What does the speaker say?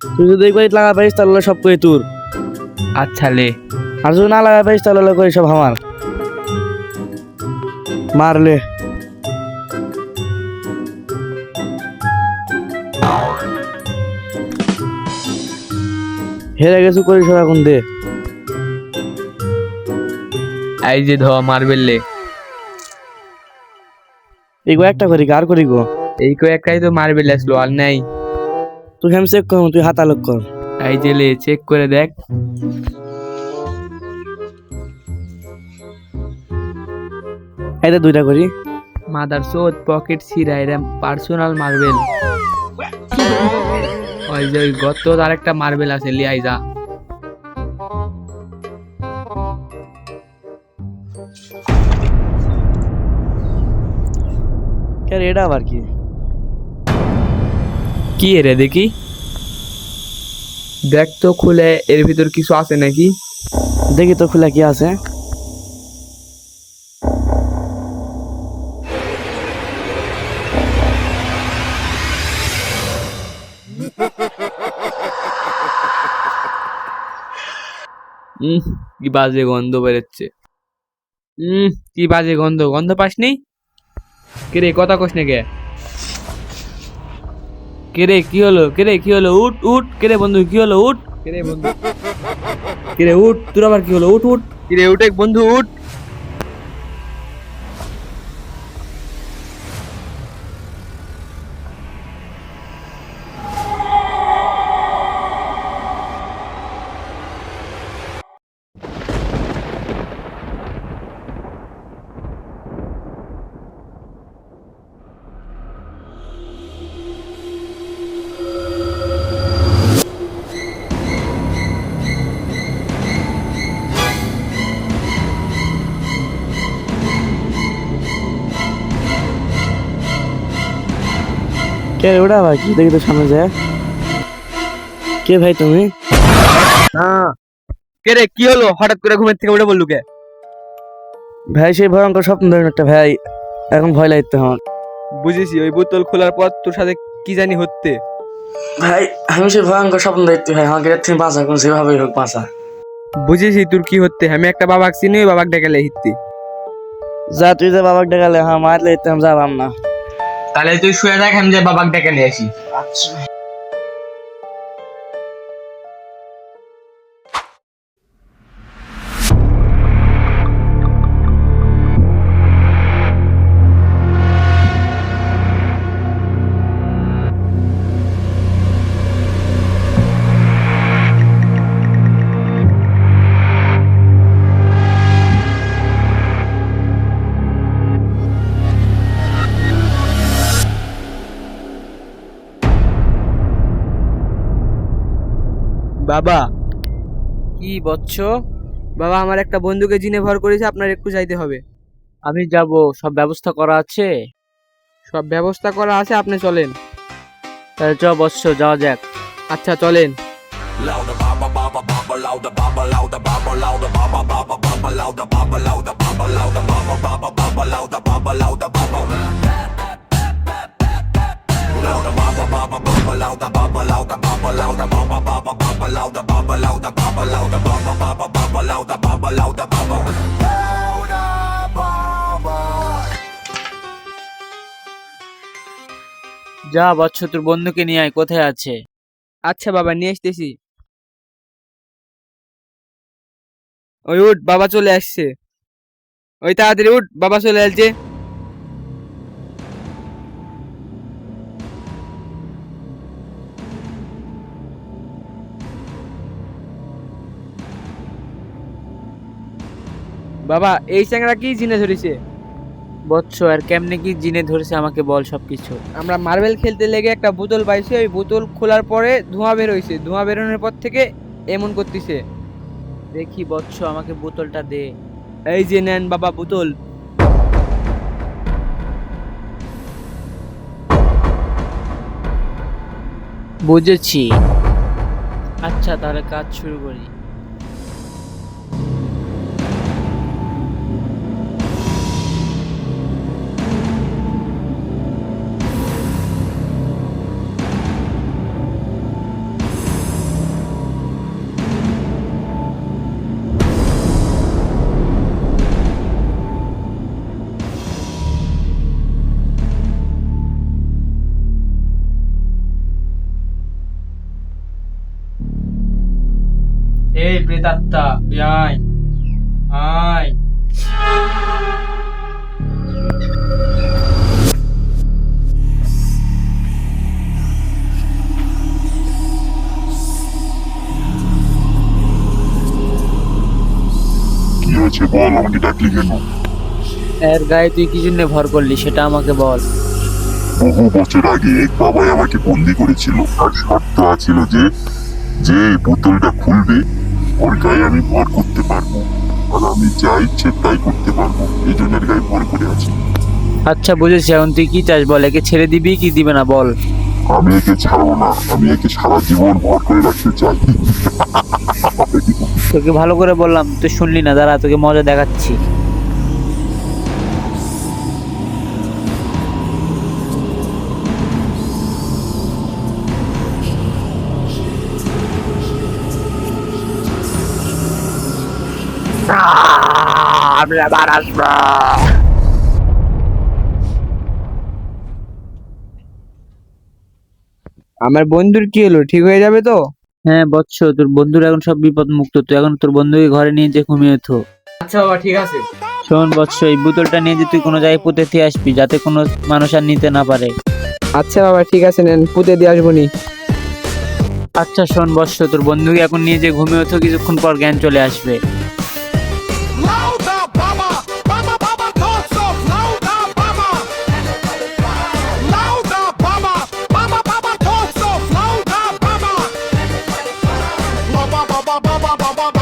তুই যদি একবার লাগা পাইস তাহলে সব কই তোর। আচ্ছা লে। আর যদি না লাগা পাইস তাহলে কই সব আমার। মারলে হেরে গেছু করি সব এখন দে। এই যে ধ মার্বেল লে। এগো একটা করি আর করি গো। এই কয়েকটাই তো মার্বেল আসলো আর নাই। তুই আমি চেক কর, তুই হাত আলোক কর। এই যে লে চেক করে দেখ। এই দে দুইটা করি। মাদার চোদ পকেট ছিঁড়া, এরা পার্সোনাল মার্বেল। ওই যে ওই গত আরেকটা মার্বেল আছে, লিয়াই যা। কে রে, এটা আবার কি? কি রে দেখি, দেখ তো খুলে এর ভিতর কিছু আছে নাকি। দেখি তো খুলে কি আছে। কি বাজে গন্ধ বেরোচ্ছে। কি বাজে গন্ধ, গন্ধ পাসনি? কে রে কথা কস না কে? কে রে কি হলো, কে রে কি হলো, উঠ উঠ। কে রে বন্ধু কি হলো, উঠ। কে রে বন্ধু, কে রে উঠ, তোর আবার কি হলো, উঠ উঠ। কি রে উঠে বন্ধু উঠ। কে রে, ওটা আবার কি? দেখি তো সামনে যায়। কে ভাই তুমি? কে রে কি হলো, হঠাৎ করে ঘুমের থেকে উঠে বললু কে? ভাই সেই ভয়ঙ্কর স্বপ্ন ধরেন একটা ভাই, এখন ভয় লাগতে আমার। বুঝেছি, ওই বোতল খোলার পর তোর সাথে কি জানি হচ্ছে। ভাই আমি সেই ভয়ঙ্কর স্বপ্ন দেখতে ভাই, আমাকে এর থেকে বাঁচা কোন সেভাবেই হোক বাঁচা। বুঝেছি তোর কি হচ্ছে। আমি একটা বাবাক চিনি, ওই বাবাক ডেকে হিত্তি। যা তুই যে বাবাকে ডেকালে, হ্যাঁ মারলে আমি যাবাম না। তাহলে তুই শুয়ে থাক, আমি যে বাবাক ডেকে নিয়ে আসি। আচ্ছা বাবা, কি বচ্চ? বাবা আমার একটা বন্ধুকে জিনে ভর করেছে, আপনার একটু যাইতে হবে। আমি যাব, সব ব্যবস্থা করা আছে। সব ব্যবস্থা করা আছে, আপনি চলেন। তাহলে চ বচ্চ, যাওয়া যাক। আচ্ছা চলেন। যা বচ্চ, তোর বন্ধুকে নিয়ে আয়, কোথায় আছে? আচ্ছা বাবা, নিয়ে আসতেছি। ওই উঠ, বাবা চলে আসছে। ওই তাড়াতাড়ি উঠ, বাবা চলে আসছে। বাবা এই চ্যাংড়া কি জিনে ধরেছে? বচ্চ আর কেমনে কি জিনে ধরেছে আমাকে বল সবকিছু। আমরা মার্বেল খেলতে লেগে একটা বোতল পাইছি, ওই বোতল খোলার পরে ধোঁয়া বের হইছে, ধোঁয়া বেরোনোর পর থেকে এমন করতেছে। দেখি বচ্চ, আমাকে বোতলটা দে। এই যে নেন বাবা বোতল। বুঝেছি। আচ্ছা তাহলে কাজ শুরু করি। এই প্রেতাত্মা তুই আয় আয়। কি হয়েছে বল, আমাকে ডাকলি কেন? এর গায়ে তুই কি জন্য ভর করলি সেটা আমাকে বল। বহু বছর আগে এক বাবাই আমাকে বন্দি করেছিল, আর শর্ত ছিল যে যে এই বোতলটা খুলবে ওর গায়ে আমি ভর করতে পারবো, আর আমি যা ইচ্ছে তাই করতে পারবো। এই জন্য এর গায়ে ভর করে আছি। আচ্ছা বুঝেছি, এখন তুই কি চাস বল, একে ছেড়ে দিবি কি দিবে না বল। আমি একে ছাড়বো না, আমি একে সারা জীবন ভর করে রাখতে চাই। তোকে ভালো করে বললাম, তুই শুনলি না, দাঁড়া তোকে মজা দেখাচ্ছি। আমার বন্ধুর কি হলো, ঠিক হয়ে যাবে তো? হ্যাঁ বৎস, তোর বন্ধুর এখন সব বিপদ মুক্ত, তুই এখন তোর বন্ধুকে ঘরে নিয়ে যে ঘুমিয়ে থো। আচ্ছা বাবা, ঠিক আছে। শোন বৎস, এই বোতলটা নিয়ে যে তুই কোনো জায়গায় পুঁতে দিয়ে আসবি, যাতে কোনো মানুষ আর নিতে না পারে। আচ্ছা বাবা, ঠিক আছে, নেন, পুঁতে দিয়ে আসবো নি। আচ্ছা শোন বৎস, তোর বন্ধুকে এখন নিয়ে যে ঘুমিয়ে থো, কিছুক্ষণ পর জ্ঞান চলে আসবে। Louder, Baba! Baba, Baba, talks of louder, Baba! Louder, Baba! Baba, Baba, talks of louder, Baba! Baba, Baba, Baba, Baba, Baba.